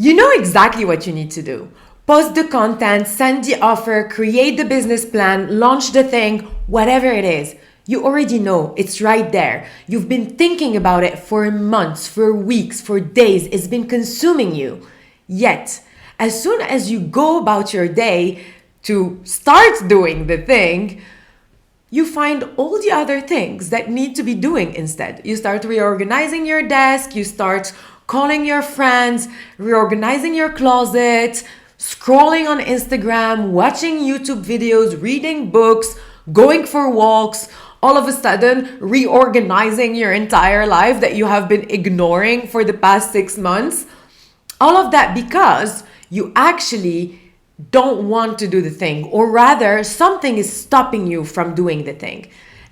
You know exactly what you need to do. Post the content, send the offer, create the business plan, launch the thing, whatever it is. You already know, it's right there. You've been thinking about it for months, for weeks, for days. It's been consuming you. Yet, as soon as you go about your day to start doing the thing, you find all the other things that need to be doing instead. You start reorganizing your desk, you start calling your friends, reorganizing your closet, scrolling on Instagram, watching YouTube videos, reading books, going for walks, all of a sudden reorganizing your entire life that you have been ignoring for the past 6 months. All of that because you actually don't want to do the thing, or rather, something is stopping you from doing the thing.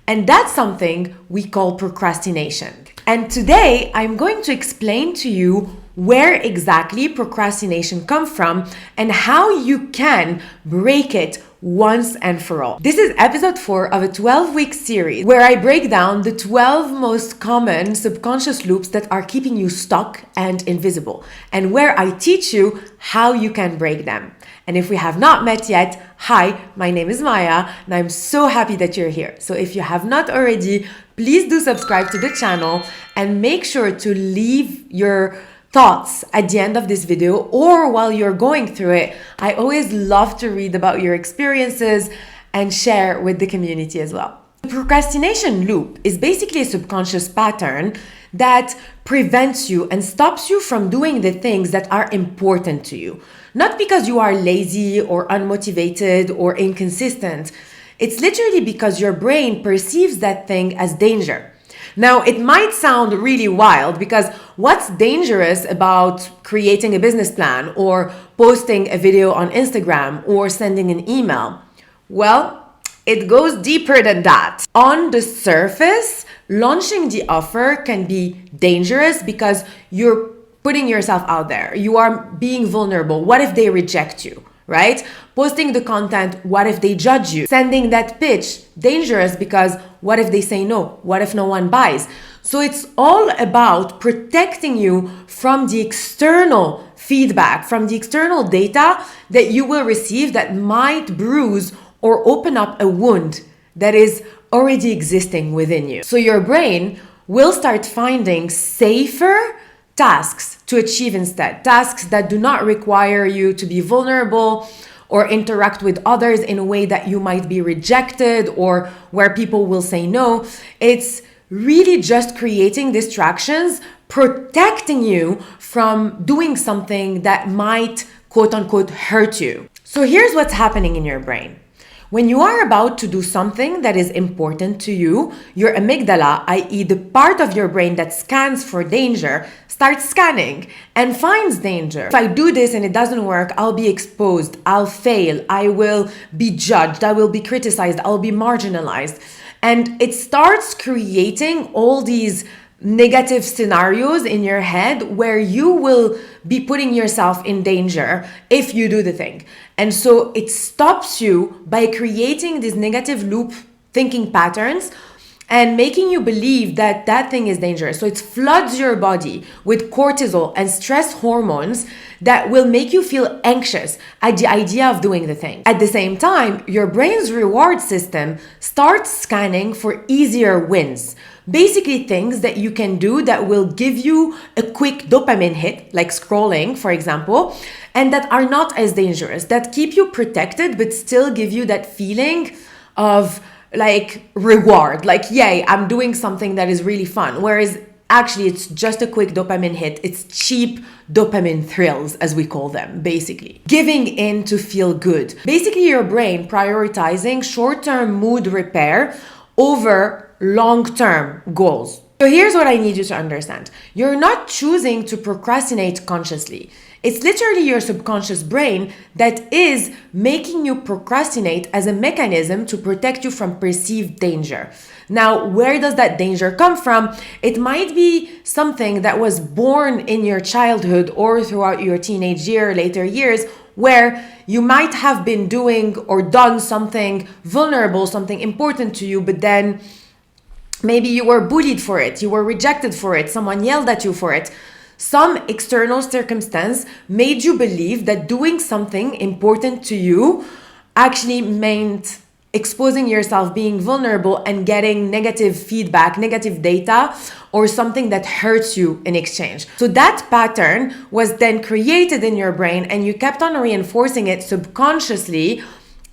And that's something we call procrastination. And today, I'm going to explain to you where exactly procrastination comes from and how you can break it once and for all. This is episode 4 of a 12-week series where I break down the 12 most common subconscious loops that are keeping you stuck and invisible, and where I teach you how you can break them. And if we have not met yet, hi, my name is Maya, and I'm so happy that you're here. So if you have not already, please do subscribe to the channel and make sure to leave your thoughts at the end of this video or while you're going through it. I always love to read about your experiences and share with the community as well. The procrastination loop is basically a subconscious pattern that prevents you and stops you from doing the things that are important to you. Not because you are lazy or unmotivated or inconsistent. It's literally because your brain perceives that thing as danger. Now, it might sound really wild because what's dangerous about creating a business plan or posting a video on Instagram or sending an email? Well, it goes deeper than that. On the surface, launching the offer can be dangerous because you're putting yourself out there. You are being vulnerable. What if they reject you, right? Posting the content, what if they judge you? Sending that pitch, dangerous because what if they say no? What if no one buys? So it's all about protecting you from the external feedback, from the external data that you will receive that might bruise or open up a wound that is already existing within you. So your brain will start finding safer tasks to achieve instead. Tasks that do not require you to be vulnerable or interact with others in a way that you might be rejected or where people will say no. It's really just creating distractions, protecting you from doing something that might quote unquote hurt you. So here's what's happening in your brain. When you are about to do something that is important to you, your amygdala, i.e. the part of your brain that scans for danger, starts scanning and finds danger. If I do this and it doesn't work, I'll be exposed, I'll fail, I will be judged, I will be criticized, I'll be marginalized. And it starts creating all these negative scenarios in your head where you will be putting yourself in danger if you do the thing. And so it stops you by creating these negative loop thinking patterns and making you believe that that thing is dangerous. So it floods your body with cortisol and stress hormones that will make you feel anxious at the idea of doing the thing. At the same time, your brain's reward system starts scanning for easier wins. Basically things that you can do that will give you a quick dopamine hit, like scrolling, for example, and that are not as dangerous, that keep you protected but still give you that feeling of like reward, like yay, I'm doing something that is really fun. Whereas actually it's just a quick dopamine hit. It's cheap dopamine thrills, as we call them, basically. Giving in to feel good. Basically your brain prioritizing short-term mood repair over long-term goals. So here's what I need you to understand. You're not choosing to procrastinate consciously. It's literally your subconscious brain that is making you procrastinate as a mechanism to protect you from perceived danger. Now, where does that danger come from? It might be something that was born in your childhood or throughout your teenage year, later years, where you might have been doing or done something vulnerable, something important to you, but then maybe you were bullied for it, you were rejected for it, someone yelled at you for it. Some external circumstance made you believe that doing something important to you actually meant exposing yourself, being vulnerable, and getting negative feedback, negative data, or something that hurts you in exchange. So that pattern was then created in your brain, and you kept on reinforcing it subconsciously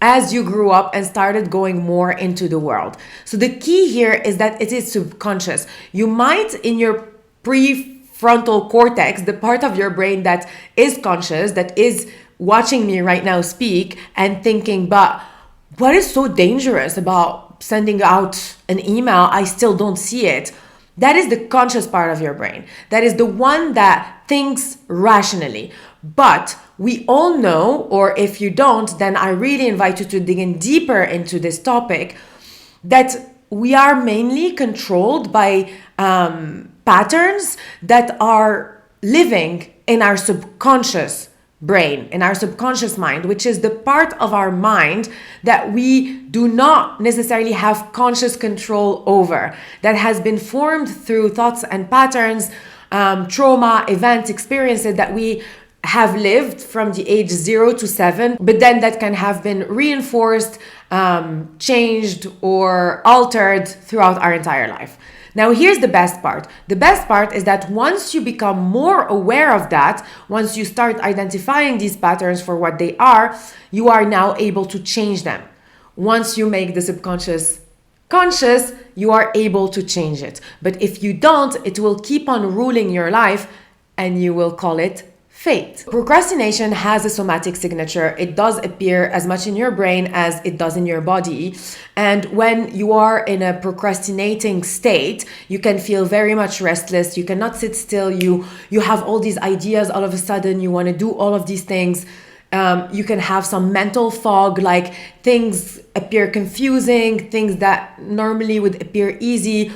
as you grew up and started going more into the world. So the key here is that it is subconscious. You might, in your prefrontal cortex, the part of your brain that is conscious, that is watching me right now speak and thinking, but what is so dangerous about sending out an email? I still don't see it. That is the conscious part of your brain. That is the one that thinks rationally. But we all know, or if you don't, then I really invite you to dig in deeper into this topic, that we are mainly controlled by patterns that are living in our subconscious brain, in our subconscious mind, which is the part of our mind that we do not necessarily have conscious control over, that has been formed through thoughts and patterns, trauma, events, experiences that we have lived from the age 0 to 7, but then that can have been reinforced, changed, or altered throughout our entire life. Now, here's the best part. The best part is that once you become more aware of that, once you start identifying these patterns for what they are, you are now able to change them. Once you make the subconscious conscious, you are able to change it. But if you don't, it will keep on ruling your life and you will call it fate. Procrastination has a somatic signature. It does appear as much in your brain as it does in your body. And when you are in a procrastinating state, you can feel very much restless. You cannot sit still. You have all these ideas all of a sudden. You want to do all of these things. You can have some mental fog, like things appear confusing, things that normally would appear easy.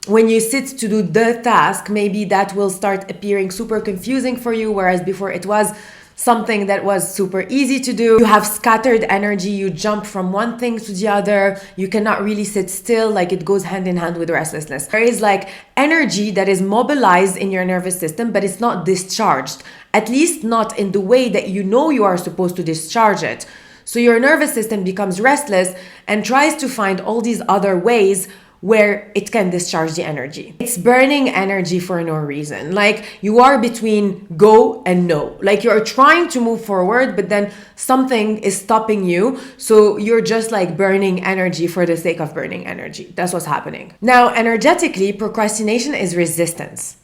When you sit to do the task, maybe that will start appearing super confusing for you, whereas before it was something that was super easy to do. You have scattered energy, you jump from one thing to the other, you cannot really sit still, like it goes hand in hand with restlessness. There is like energy that is mobilized in your nervous system, but it's not discharged, at least not in the way that you know you are supposed to discharge it. So your nervous system becomes restless and tries to find all these other ways where it can discharge the energy. It's burning energy for no reason. Like you are between go and no. Like you're trying to move forward, but then something is stopping you. So you're just like burning energy for the sake of burning energy. That's what's happening. Now, energetically, procrastination is resistance.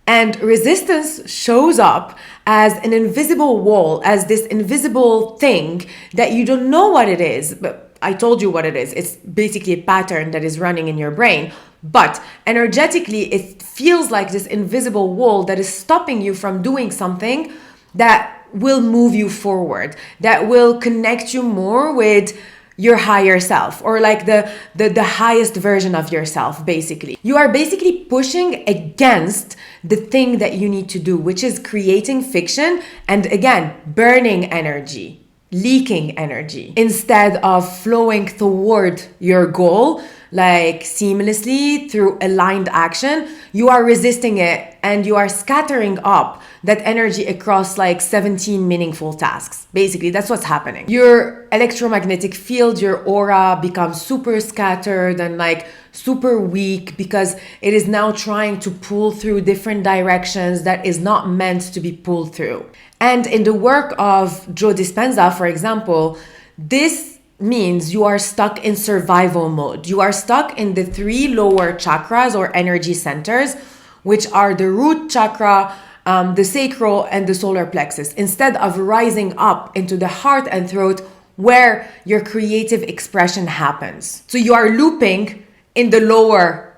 And resistance shows up as an invisible wall, as this invisible thing that you don't know what it is, but I told you what it is. It's basically a pattern that is running in your brain. But energetically, it feels like this invisible wall that is stopping you from doing something that will move you forward, that will connect you more with your higher self, or like the highest version of yourself, basically. You are basically pushing against the thing that you need to do, which is creating fiction and, again, burning energy. Leaking energy instead of flowing toward your goal, like seamlessly through aligned action. You are resisting it and you are scattering up that energy across like 17 meaningful tasks. Basically, that's what's happening. Your electromagnetic field, your aura becomes super scattered and like super weak because it is now trying to pull through different directions that is not meant to be pulled through. And in the work of Joe Dispenza, for example, this means you are stuck in survival mode. You are stuck in the 3 lower chakras or energy centers, which are the root chakra, the sacral, and the solar plexus, instead of rising up into the heart and throat where your creative expression happens. So you are looping in the lower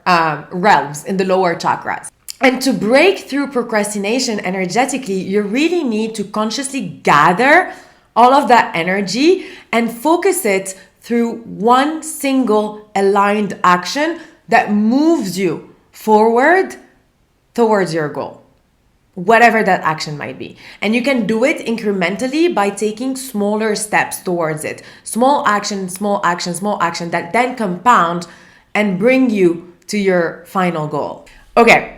realms, in the lower chakras. And to break through procrastination energetically, you really need to consciously gather all of that energy and focus it through one single aligned action that moves you forward towards your goal, whatever that action might be. And you can do it incrementally by taking smaller steps towards it. Small action, small action, small action that then compound and bring you to your final goal. Okay.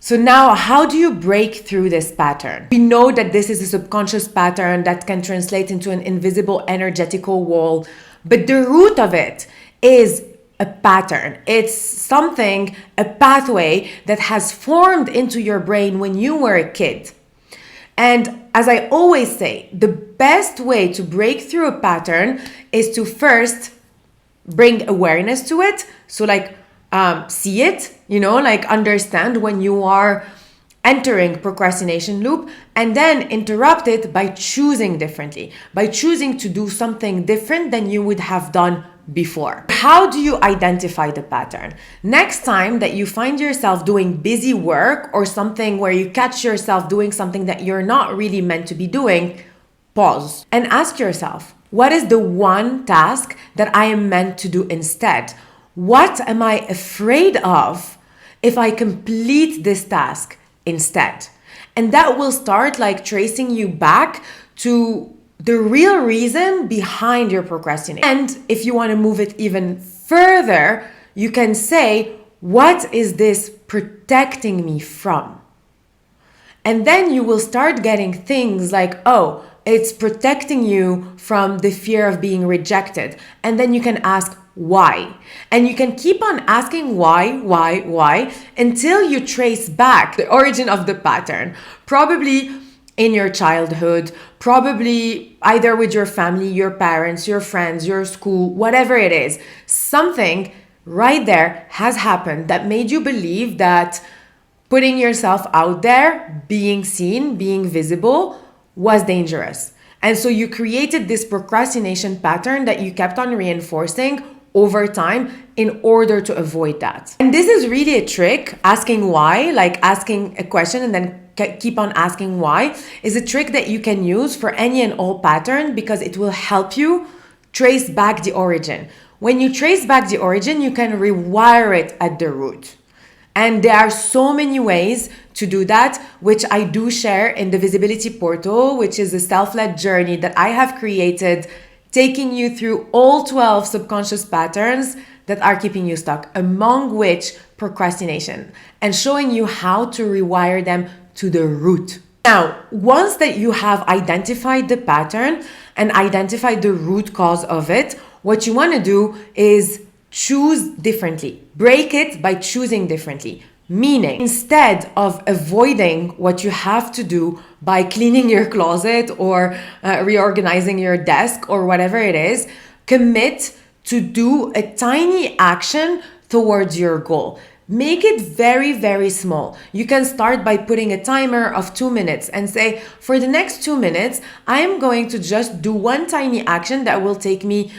So now, how do you break through this pattern? We know that this is a subconscious pattern that can translate into an invisible energetical wall, but the root of it is a pattern. It's something, a pathway that has formed into your brain when you were a kid. And as I always say, the best way to break through a pattern is to first bring awareness to it. So see it, understand when you are entering procrastination loop, and then interrupt it by choosing differently, by choosing to do something different than you would have done before. How do you identify the pattern? Next time that you find yourself doing busy work or something where you catch yourself doing something that you're not really meant to be doing, pause and ask yourself, what is the one task that I am meant to do instead? What am I afraid of if I complete this task instead? And that will start tracing you back to the real reason behind your procrastination. And if you want to move it even further, you can say, what is this protecting me from? And then you will start getting things like, oh, it's protecting you from the fear of being rejected. And then you can ask, why? And you can keep on asking why, until you trace back the origin of the pattern. Probably in your childhood, probably either with your family, your parents, your friends, your school, whatever it is. Something right there has happened that made you believe that putting yourself out there, being seen, being visible was dangerous. And so you created this procrastination pattern that you kept on reinforcing over time in order to avoid that. And this is really a trick, asking why, asking a question and then keep on asking why, is a trick that you can use for any and all pattern because it will help you trace back the origin. When you trace back the origin, you can rewire it at the root. And there are so many ways to do that, which I do share in the Visibility Portal, which is a self-led journey that I have created, taking you through all 12 subconscious patterns that are keeping you stuck, among which procrastination, and showing you how to rewire them to the root. Now, once that you have identified the pattern and identified the root cause of it, what you want to do is choose differently. Break it by choosing differently. Meaning, instead of avoiding what you have to do by cleaning your closet or reorganizing your desk or whatever it is, commit to do a tiny action towards your goal. Make it very, very small. You can start by putting a timer of 2 minutes and say, for the next 2 minutes, I'm going to just do one tiny action that will take me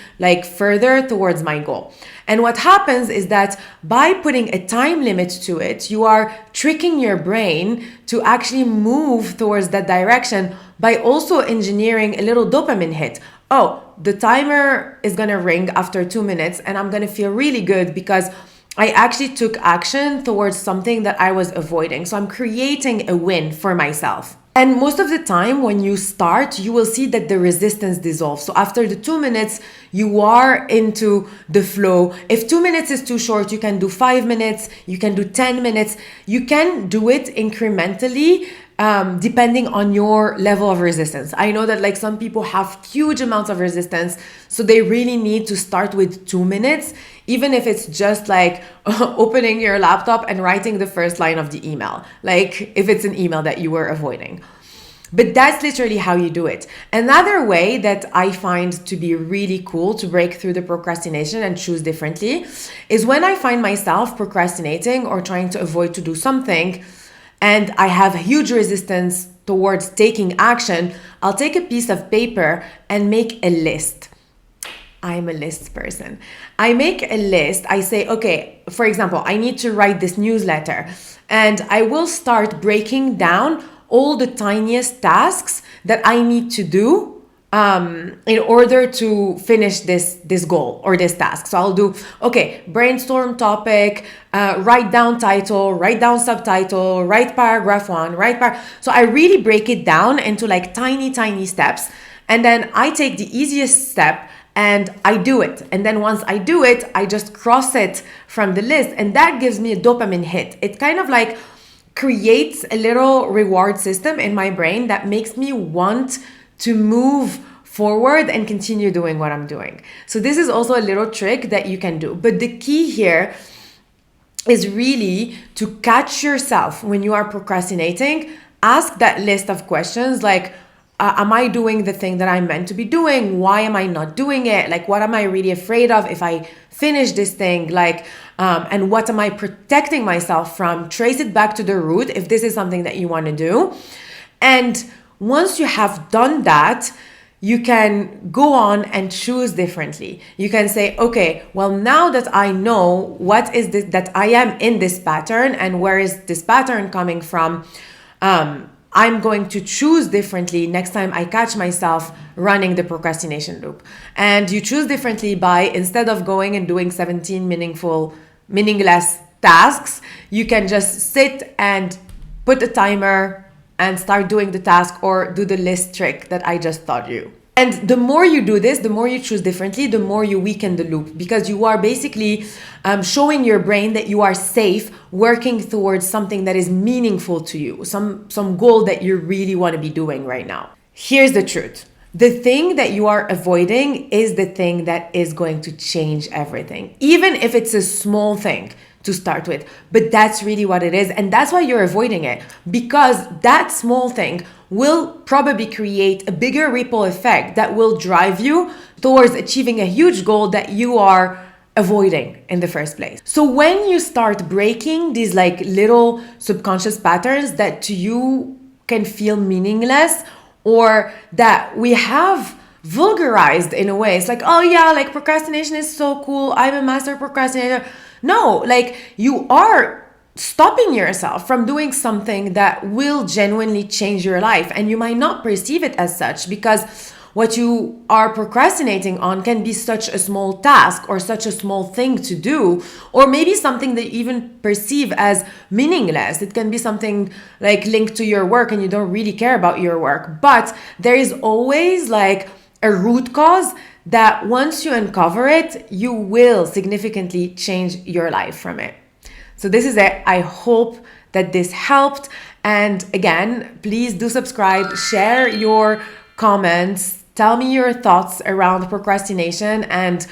further towards my goal. And what happens is that by putting a time limit to it, you are tricking your brain to actually move towards that direction by also engineering a little dopamine hit. Oh, the timer is going to ring after 2 minutes and I'm going to feel really good because I actually took action towards something that I was avoiding. So I'm creating a win for myself. And most of the time when you start, you will see that the resistance dissolves. So after the 2 minutes, you are into the flow. If 2 minutes is too short, you can do 5 minutes, you can do 10 minutes. You can do it incrementally, depending on your level of resistance. I know that some people have huge amounts of resistance, so they really need to start with 2 minutes, even if it's just opening your laptop and writing the first line of the email, if it's an email that you were avoiding. But that's literally how you do it. Another way that I find to be really cool to break through the procrastination and choose differently is when I find myself procrastinating or trying to avoid to do something and I have huge resistance towards taking action, I'll take a piece of paper and make a list. I'm a list person. I make a list. I say, okay, for example, I need to write this newsletter and I will start breaking down all the tiniest tasks that I need to do in order to finish this goal or this task. So I'll do, okay, brainstorm topic, write down title, write down subtitle, write paragraph 1, So I really break it down into tiny steps. And then I take the easiest step and I do it. And then once I do it, I just cross it from the list. And that gives me a dopamine hit. It kind of creates a little reward system in my brain that makes me want to move forward and continue doing what I'm doing. So this is also a little trick that you can do. But the key here is really to catch yourself when you are procrastinating. Ask that list of questions like, am I doing the thing that I'm meant to be doing? Why am I not doing it? Like, what am I really afraid of if I finish this thing? Like, and what am I protecting myself from? Trace it back to the root if this is something that you want to do. And once you have done that, you can go on and choose differently. You can say, okay, well, now that I know what is this, that I am in this pattern and where is this pattern coming from, I'm going to choose differently next time I catch myself running the procrastination loop. And you choose differently by, instead of going and doing 17 meaningless tasks, you can just sit and put a timer and start doing the task or do the list trick that I just taught you. And the more you do this, the more you choose differently, the more you weaken the loop, because you are basically showing your brain that you are safe working towards something that is meaningful to you, some goal that you really want to be doing right now. Here's the truth. The thing that you are avoiding is the thing that is going to change everything, even if it's a small thing to start with. But that's really what it is. And that's why you're avoiding it, because that small thing will probably create a bigger ripple effect that will drive you towards achieving a huge goal that you are avoiding in the first place. So when you start breaking these like little subconscious patterns that to you can feel meaningless, or that we have vulgarized in a way, it's like, oh yeah, like procrastination is so cool, I'm a master procrastinator. No, like you are stopping yourself from doing something that will genuinely change your life, and you might not perceive it as such because what you are procrastinating on can be such a small task or such a small thing to do, or maybe something that you even perceive as meaningless. It can be something like linked to your work and you don't really care about your work, but there is always like a root cause that once you uncover it, you will significantly change your life from it. So this is it. I hope that this helped. And again, please do subscribe, share your comments, tell me your thoughts around procrastination and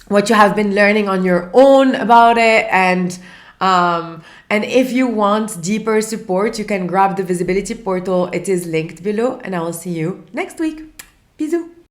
what you have been learning on your own about it. And if you want deeper support, you can grab the visibility portal. It is linked below, and I will see you next week. Bisous.